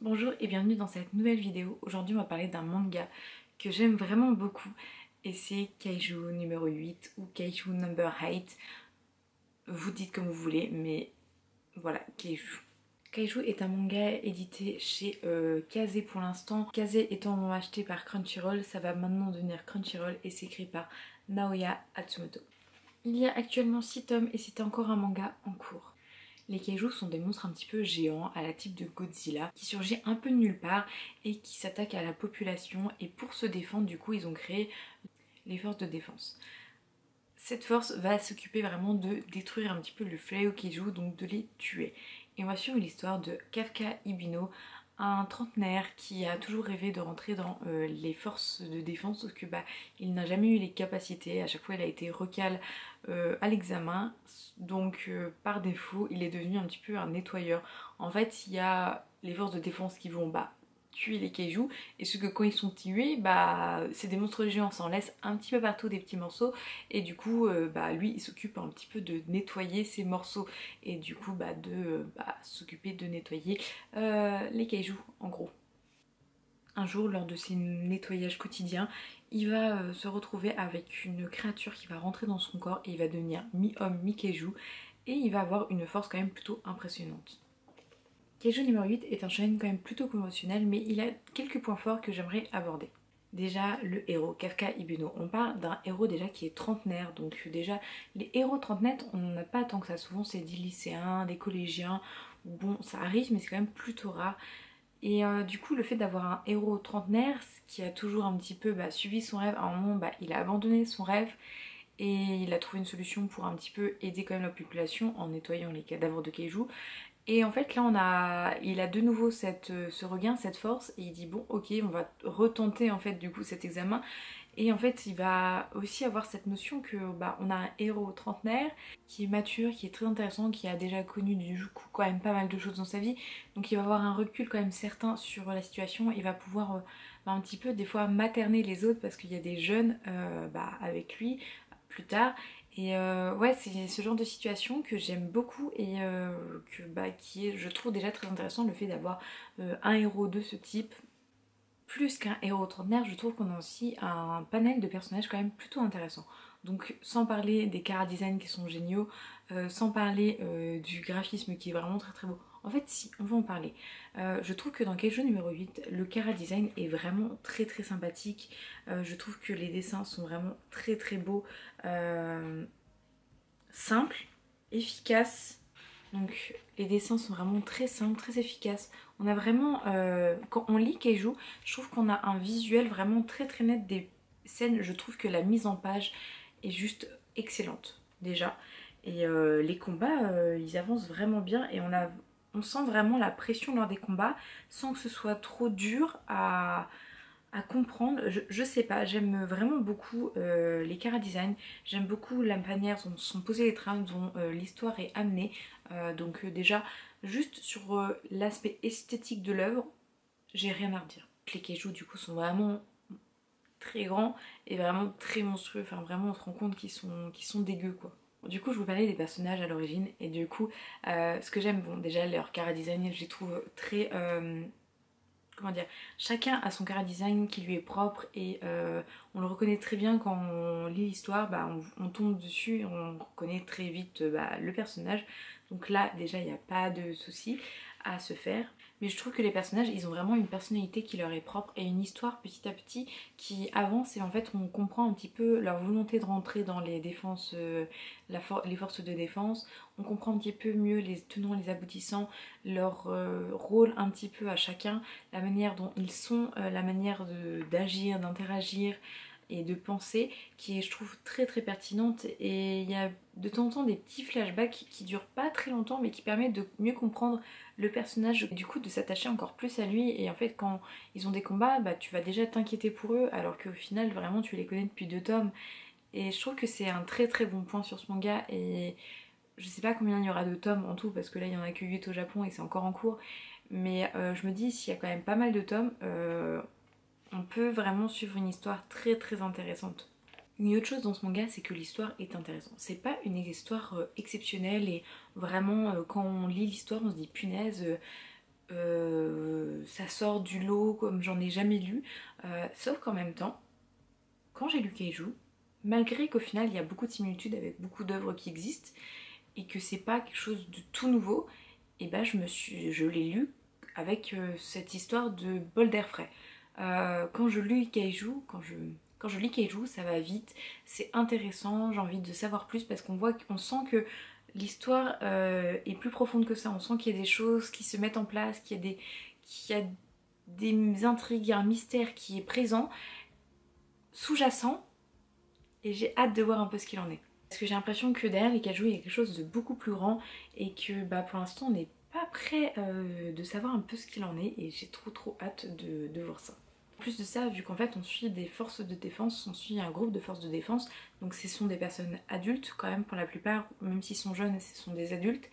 Bonjour et bienvenue dans cette nouvelle vidéo. Aujourd'hui on va parler d'un manga que j'aime vraiment beaucoup et c'est Kaiju numéro 8 ou Kaiju number 8. Vous dites comme vous voulez mais voilà, Kaiju. Kaiju est un manga édité chez Kazé pour l'instant. Kazé étant acheté par Crunchyroll, ça va maintenant devenir Crunchyroll et c'est écrit par Naoya Atsumoto. Il y a actuellement 6 tomes et c'est encore un manga en cours. Les kaiju sont des monstres un petit peu géants à la type de Godzilla qui surgit un peu de nulle part et qui s'attaquent à la population, et pour se défendre du coup ils ont créé les forces de défense. Cette force va s'occuper vraiment de détruire un petit peu le fléau kaiju, donc de les tuer. Et on va suivre l'histoire de Kafka Ibino, un trentenaire qui a toujours rêvé de rentrer dans les forces de défense, sauf que il n'a jamais eu les capacités. À chaque fois il a été recal à l'examen, donc par défaut il est devenu un petit peu un nettoyeur. En fait il y a les forces de défense qui vont tuer les kaiju, et ce que quand ils sont tués, c'est des monstres géants, ça en laisse un petit peu partout des petits morceaux, et du coup lui il s'occupe un petit peu de nettoyer ces morceaux et du coup de s'occuper de nettoyer les kaiju en gros. Un jour, lors de ses nettoyages quotidiens, il va se retrouver avec une créature qui va rentrer dans son corps et il va devenir mi-homme, mi-kaiju, et il va avoir une force quand même plutôt impressionnante. Kaiju numéro 8 est un shonen quand même plutôt conventionnel, mais il a quelques points forts que j'aimerais aborder. Déjà, le héros, Kafka Ibino. On parle d'un héros déjà qui est trentenaire, donc déjà, les héros trentenaires, on n'en a pas tant que ça. Souvent, c'est des lycéens, des collégiens. Bon, ça arrive, mais c'est quand même plutôt rare. Et du coup, le fait d'avoir un héros trentenaire qui a toujours un petit peu suivi son rêve, à un moment, il a abandonné son rêve et il a trouvé une solution pour un petit peu aider quand même la population en nettoyant les cadavres de kaiju. Et en fait là il a de nouveau ce regain, cette force, et il dit bon ok, on va retenter en fait du coup cet examen. Et en fait il va aussi avoir cette notion que on a un héros trentenaire qui est mature, qui est très intéressant, qui a déjà connu du coup quand même pas mal de choses dans sa vie, donc il va avoir un recul quand même certain sur la situation. Il va pouvoir un petit peu des fois materner les autres parce qu'il y a des jeunes avec lui plus tard. Et ouais, c'est ce genre de situation que j'aime beaucoup et qui est, je trouve, déjà très intéressant, le fait d'avoir un héros de ce type. Plus qu'un héros trentenaire, je trouve qu'on a aussi un panel de personnages quand même plutôt intéressant. Donc sans parler des chara-design qui sont géniaux, sans parler du graphisme qui est vraiment très très beau. En fait si, on va en parler. Je trouve que dans Kaiju numéro 8, le chara-design est vraiment très très sympathique. Je trouve que les dessins sont vraiment très très beaux. Simples, efficaces. Donc les dessins sont vraiment très simples, très efficaces. On a vraiment, quand on lit Kaiju, je trouve qu'on a un visuel vraiment très très net des scènes. Je trouve que la mise en page est juste excellente déjà. Et les combats, ils avancent vraiment bien et on sent vraiment la pression lors des combats sans que ce soit trop dur à comprendre. Je sais pas, j'aime vraiment beaucoup les chara-design, j'aime beaucoup la manière dont sont posées les trames, dont l'histoire est amenée. Déjà, juste sur l'aspect esthétique de l'œuvre, j'ai rien à redire. Les kaiju du coup sont vraiment très grands et vraiment très monstrueux, enfin vraiment on se rend compte qu'ils sont dégueux quoi. Du coup je vous parlais des personnages à l'origine et du coup ce que j'aime, bon déjà leur chara-design je les trouve très... comment dire, chacun a son chara-design qui lui est propre et on le reconnaît très bien quand on lit l'histoire, on tombe dessus et on reconnaît très vite le personnage. Donc là déjà il n'y a pas de souci à se faire. Mais je trouve que les personnages ils ont vraiment une personnalité qui leur est propre et une histoire petit à petit qui avance, et en fait on comprend un petit peu leur volonté de rentrer dans les défenses, les forces de défense. On comprend un petit peu mieux les tenants, les aboutissants, leur rôle un petit peu à chacun, la manière dont ils sont, la manière d'agir, d'interagir et de penser, qui est je trouve très très pertinente. Et il y a de temps en temps des petits flashbacks qui durent pas très longtemps mais qui permettent de mieux comprendre le personnage, du coup de s'attacher encore plus à lui. Et en fait quand ils ont des combats, tu vas déjà t'inquiéter pour eux alors qu'au final vraiment tu les connais depuis 2 tomes. Et je trouve que c'est un très très bon point sur ce manga. Et je sais pas combien il y aura de tomes en tout parce que là il y en a que 8 au Japon et c'est encore en cours, mais je me dis s'il y a quand même pas mal de tomes, on peut vraiment suivre une histoire très très intéressante. Une autre chose dans ce manga, c'est que l'histoire est intéressante. C'est pas une histoire exceptionnelle et vraiment quand on lit l'histoire on se dit punaise, ça sort du lot comme j'en ai jamais lu, sauf qu'en même temps, quand j'ai lu Kaiju, malgré qu'au final il y a beaucoup de similitudes avec beaucoup d'œuvres qui existent et que c'est pas quelque chose de tout nouveau, et ben je l'ai lu avec cette histoire de bol d'air frais. Quand je lis Kaiju, quand je lis Kaiju, ça va vite, c'est intéressant, j'ai envie de savoir plus parce qu'on sent que l'histoire est plus profonde que ça, on sent qu'il y a des choses qui se mettent en place, qu'il y a des intrigues, il y a un mystère qui est présent, sous-jacent, et j'ai hâte de voir un peu ce qu'il en est. Parce que j'ai l'impression que derrière les Kaiju, il y a quelque chose de beaucoup plus grand et que bah, pour l'instant on n'est pas prêt de savoir un peu ce qu'il en est et j'ai trop hâte de voir ça. En plus de ça, vu qu'en fait on suit des forces de défense, on suit un groupe de forces de défense, donc ce sont des personnes adultes quand même pour la plupart, même s'ils sont jeunes, ce sont des adultes.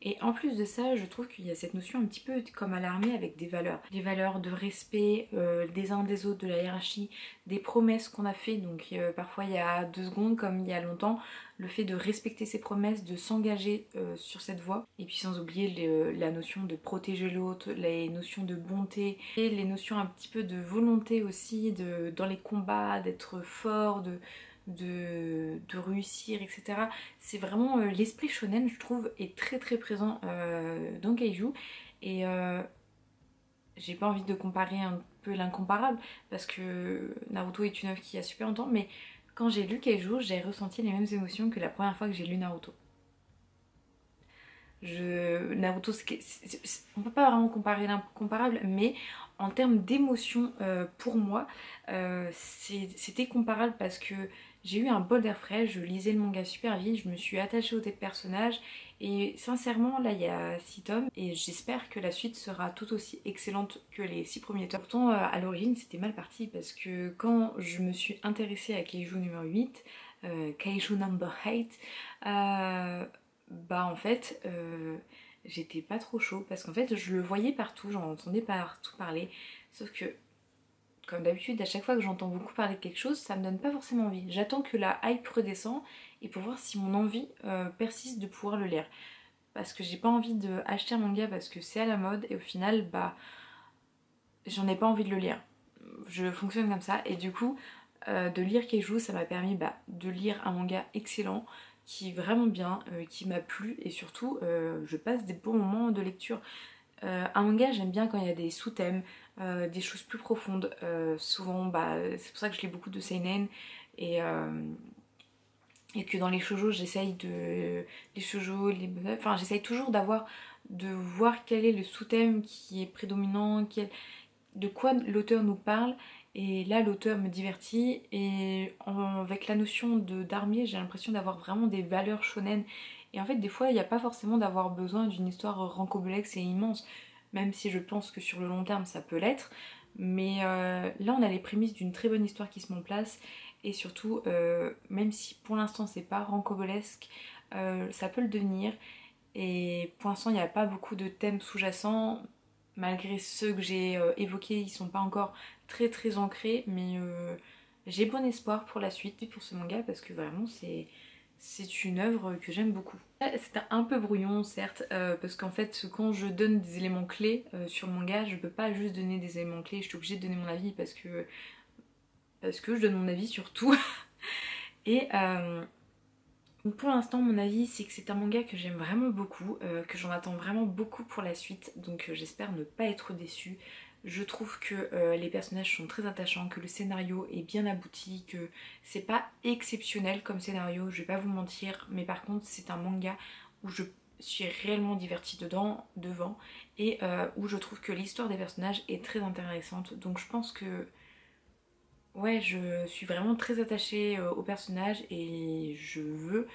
Et en plus de ça, je trouve qu'il y a cette notion un petit peu comme à l'armée avec des valeurs de respect des uns des autres, de la hiérarchie, des promesses qu'on a fait, donc parfois il y a 2 secondes comme il y a longtemps, le fait de respecter ses promesses, de s'engager sur cette voie, et puis sans oublier la notion de protéger l'autre, les notions de bonté, et les notions un petit peu de volonté aussi, dans les combats, d'être fort, de réussir, etc. C'est vraiment l'esprit shonen, je trouve, est très présent dans Kaiju, et j'ai pas envie de comparer un peu l'incomparable parce que Naruto est une œuvre qui a super longtemps, mais quand j'ai lu Kaiju, j'ai ressenti les mêmes émotions que la première fois que j'ai lu Naruto. Naruto, on peut pas vraiment comparer l'incomparable, mais en termes d'émotion, pour moi, c'était comparable parce que j'ai eu un bol d'air frais, je lisais le manga super vite, je me suis attachée aux têtes personnages et sincèrement là il y a 6 tomes et j'espère que la suite sera tout aussi excellente que les 6 premiers tomes. Pourtant à l'origine c'était mal parti parce que quand je me suis intéressée à Kaiju numéro 8, Kaiju number 8, bah en fait j'étais pas trop chaud parce qu'en fait je le voyais partout, j'en entendais partout parler, sauf que comme d'habitude à chaque fois que j'entends beaucoup parler de quelque chose ça me donne pas forcément envie. J'attends que la hype redescende et pour voir si mon envie persiste de pouvoir le lire. Parce que j'ai pas envie de acheter un manga parce que c'est à la mode et au final bah j'en ai pas envie de le lire. Je fonctionne comme ça et du coup de lire Keiju ça m'a permis de lire un manga excellent qui est vraiment bien, qui m'a plu et surtout je passe des bons moments de lecture. Un manga j'aime bien quand il y a des sous-thèmes, des choses plus profondes. Souvent c'est pour ça que je lis beaucoup de seinen et que dans les shoujo j'essaye les shoujo, enfin j'essaye toujours de voir quel est le sous-thème qui est prédominant, de quoi l'auteur nous parle. Et là l'auteur me divertit et avec la notion d'armée j'ai l'impression d'avoir vraiment des valeurs shonen. Et en fait des fois il n'y a pas forcément d'avoir besoin d'une histoire rancolexe et immense, même si je pense que sur le long terme ça peut l'être. Mais là on a les prémices d'une très bonne histoire qui se met en place et surtout même si pour l'instant c'est pas rancobolesque, ça peut le devenir. Et pour l'instant il n'y a pas beaucoup de thèmes sous-jacents, malgré ceux que j'ai évoqués ils sont pas encore très ancrés, mais j'ai bon espoir pour la suite et pour ce manga parce que vraiment c'est une œuvre que j'aime beaucoup. C'était un peu brouillon certes, parce qu'en fait quand je donne des éléments clés sur le manga, je peux pas juste donner des éléments clés, je suis obligée de donner mon avis parce que je donne mon avis sur tout. Et pour l'instant mon avis c'est que c'est un manga que j'aime vraiment beaucoup, que j'en attends vraiment beaucoup pour la suite, donc j'espère ne pas être déçue. Je trouve que les personnages sont très attachants, que le scénario est bien abouti, que c'est pas exceptionnel comme scénario, je vais pas vous mentir, mais par contre c'est un manga où je suis réellement divertie devant, et où je trouve que l'histoire des personnages est très intéressante, donc je pense que ouais, je suis vraiment très attachée au personnage et je veux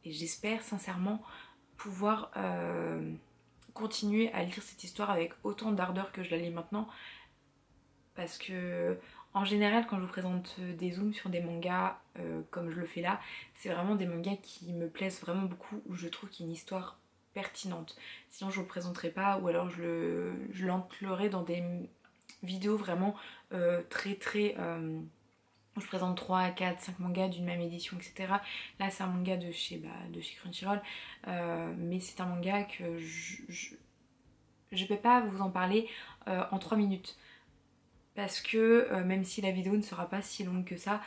et j'espère sincèrement pouvoir continuer à lire cette histoire avec autant d'ardeur que je la lis maintenant, parce que en général quand je vous présente des zooms sur des mangas comme je le fais là, c'est vraiment des mangas qui me plaisent vraiment beaucoup, où je trouve qu'il y a une histoire pertinente. Sinon je vous le présenterai pas, ou alors je l'enclerai dans des vidéos vraiment je présente 3, 4, 5 mangas d'une même édition, etc. Là c'est un manga de chez Crunchyroll, mais c'est un manga que je peux pas vous en parler en 3 minutes. Parce que même si la vidéo ne sera pas si longue que ça,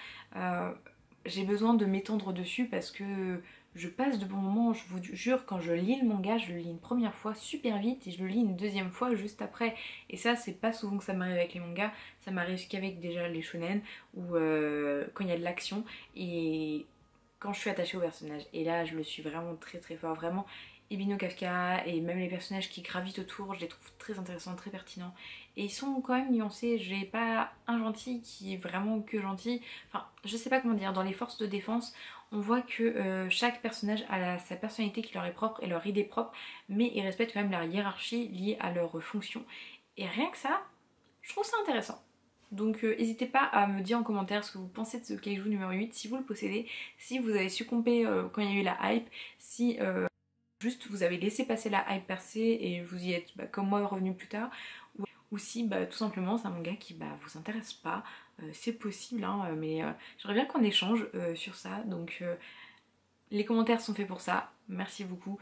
j'ai besoin de m'étendre dessus parce que je passe de bons moments, je vous jure, quand je lis le manga, je le lis une première fois super vite et je le lis une deuxième fois juste après. Et ça, c'est pas souvent que ça m'arrive avec les mangas, ça m'arrive qu'avec déjà les shonen ou quand il y a de l'action et quand je suis attachée au personnage. Et là, je le suis vraiment très très fort, vraiment. Ebino Kafka et même les personnages qui gravitent autour, je les trouve très intéressants, très pertinents. Et ils sont quand même nuancés, j'ai pas un gentil qui est vraiment que gentil. Enfin, je sais pas comment dire, dans les forces de défense, on voit que chaque personnage a sa personnalité qui leur est propre et leur idée propre, mais ils respectent quand même leur hiérarchie liée à leur fonction. Et rien que ça, je trouve ça intéressant. Donc n'hésitez pas à me dire en commentaire ce que vous pensez de ce kaiju numéro 8, si vous le possédez, si vous avez succombé quand il y a eu la hype, si juste vous avez laissé passer la hype percée et vous y êtes comme moi revenu plus tard, ou si tout simplement c'est un manga qui vous intéresse pas, c'est possible hein, mais j'aimerais bien qu'on échange sur ça, donc les commentaires sont faits pour ça, merci beaucoup.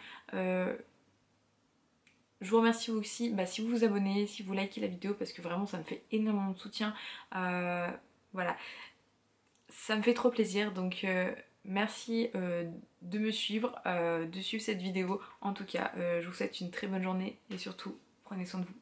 Je vous remercie aussi si vous vous abonnez, si vous likez la vidéo parce que vraiment ça me fait énormément de soutien, voilà, ça me fait trop plaisir donc merci de me suivre, de suivre cette vidéo. En tout cas, je vous souhaite une très bonne journée et surtout prenez soin de vous.